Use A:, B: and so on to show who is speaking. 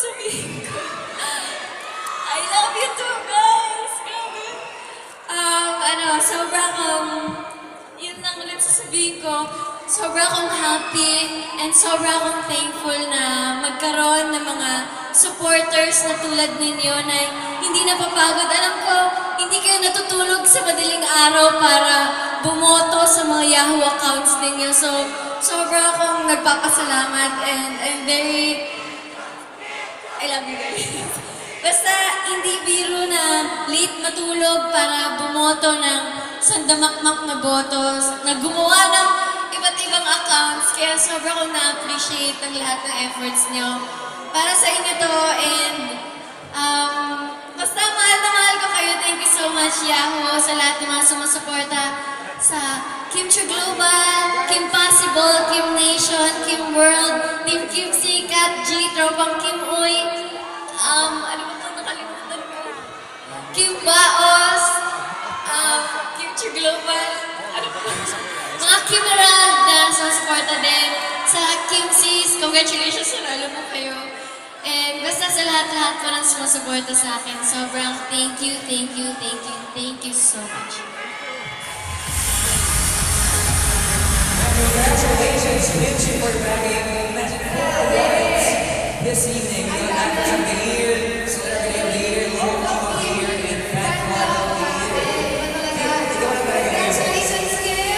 A: sasabihin ko? I love you too, guys! Grabe. Yun lang ulit sasabihin ko. Sobra akong happy and sobra akong thankful na magkaroon ng mga supporters na tulad ninyo na hindi napapagod. Alam ko, hindi kayo natutulog sa madaling araw para bumoto sa mga Yahoo accounts ninyo. So, sobra akong nagpapasalamat and I'm I love you guys. Basta hindi biro na late matulog para bumoto ng sandamakmak na botos, na gumawa ng iba't ibang accounts. Kaya sobra kong na-appreciate ang lahat ng efforts nyo. Para sa inyo to and basta mahal na mahal ko kayo. Thank you so much, Yahoo, sa lahat ng mga sumusuporta sa Kim Chu Global, Kim Possible, Kim Nation, Kim World, Team Kim C, Kat G, Tropang Kim Uy, ano ba ito? Nakalimutan ko. Kim Baos, Kim Chu Global, ano ba? Mga Kim Rad na sumusuporta din. Sa Kim C's, congratulations sa lalo mo kayo. And basta sa lahat-lahat ko nang sumusuporta sa akin, sobrang thank you so much.
B: Congratulations, Mitchie, for bagging Magic 4 Awards this evening. You're not the year.